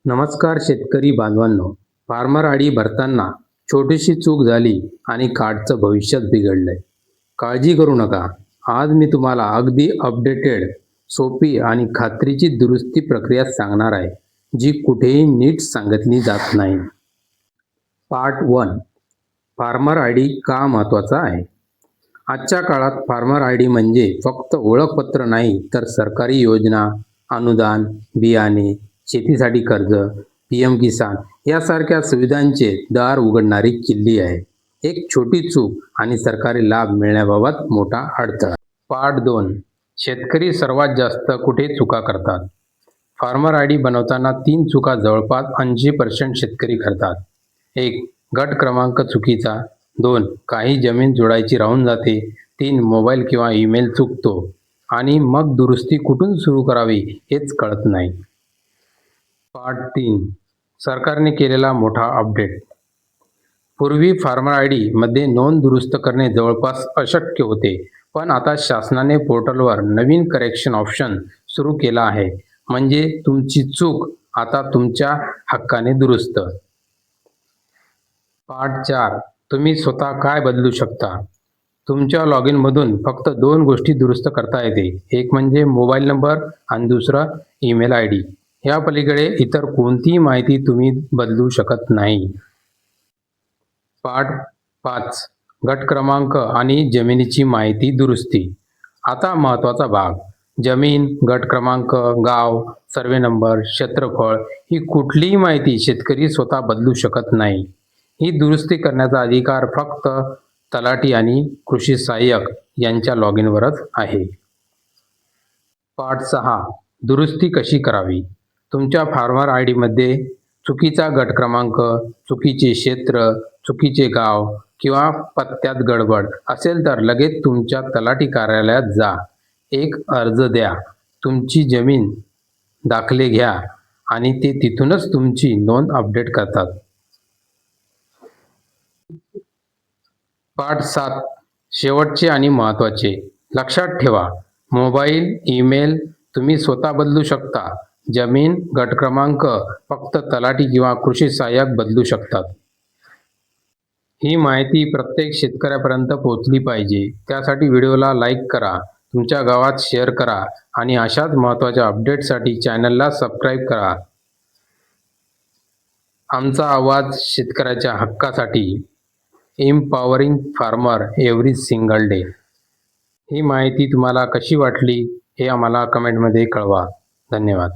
नमस्कार शेतकरी बांधवांनो. फार्मर आयडी भरताना छोटीशी चूक झाली आणि कार्डचं भविष्यच बिघडलंय. काळजी करू नका. आज मी तुम्हाला अगदी अपडेटेड, सोपी आणि खात्रीची दुरुस्ती प्रक्रिया सांगणार आहे, जी कुठेही नीट सांगितली जात नाही. पार्ट 1. फार्मर आयडी का महत्त्वाचा आहे? आजच्या काळात फार्मर आयडी म्हणजे फक्त ओळखपत्र नाही, तर सरकारी योजना, अनुदान, बियाणे, शेतीसाठी कर्ज, पीएम किसान यासारख्या सुविधांचे दार उघडणारी किल्ली आहे. एक छोटी चूक आणि सरकारी लाभ मिळण्याबाबत मोठा अडथळा. पार्ट 2. शेतकरी सर्वात जास्त कुठे चुका करतात? फार्मर आयडी बनवताना 3 चुका जवळपास 80% शेतकरी करतात. 1. गट क्रमांक चुकीचा. 2. काही जमीन जोडायची राहून जाते. 3. मोबाईल किंवा ईमेल चुकतो आणि मग दुरुस्ती कुठून सुरू करावी हेच कळत नाही. पार्ट 3. सरकारने केलेला मोठा अपडेट. पूर्वी फार्मर आयडी मध्ये नोंद दुरुस्त करणे जवळपास अशक्य होते, पण आता शासनाने पोर्टलवर नवीन करेक्शन ऑप्शन सुरू केला आहे. म्हणजे तुमची चूक आता तुमच्या हक्काने दुरुस्त. पार्ट 4. तुम्ही स्वतः काय बदलू शकता? तुमच्या लॉग इनमधून फक्त 2 गोष्टी दुरुस्त करता येते. एक म्हणजे मोबाईल नंबर आणि दुसरा ईमेल आय डी. या पलीकडे इतर कोणतीही माहिती तुम्ही बदलू शकत नाही. पार्ट 5. गट क्रमांक आणि जमिनीची माहिती दुरुस्ती. आता महत्त्वाचा भाग. जमीन, गट क्रमांक, गाव, सर्वे नंबर, क्षेत्रफळ ही कुठलीही माहिती शेतकरी स्वतः बदलू शकत नाही. ही दुरुस्ती करण्याचा अधिकार फक्त तलाठी आणि कृषी सहाय्यक यांच्या लॉग इनवरच आहे. पार्ट 6. दुरुस्ती कशी करावी? तुमच्या फार्मर आयडीमध्ये चुकीचा गट क्रमांक, चुकीचे क्षेत्र, चुकीचे गाव किंवा पत्त्यात गडबड असेल तर लगेच तुमच्या तलाठी कार्यालयात जा. एक अर्ज द्या, तुमची जमीन दाखले घ्या आणि ते तिथूनच तुमची नोंद अपडेट करतात. पार्ट 7. शेवटचे आणि महत्त्वाचे. लक्षात ठेवा, मोबाईल, ईमेल तुम्ही स्वतः बदलू शकता. जमीन, गट क्रमांक फक्त तलाठी किंवा कृषी सहाय्यक बदलू शकतात. ही माहिती प्रत्येक शेतकऱ्यापर्यंत पोहोचली पाहिजे. त्यासाठी व्हिडिओला लाईक करा, तुमच्या गावात शेअर करा आणि अशाच महत्त्वाच्या अपडेटसाठी चॅनलला सबस्क्राईब करा. आमचा आवाज शेतकऱ्याच्या हक्कासाठी. Empowering farmer every single day. ही माहिती तुम्हाला कशी वाटली हे आम्हाला कमेंटमध्ये कळवा. धन्यवाद.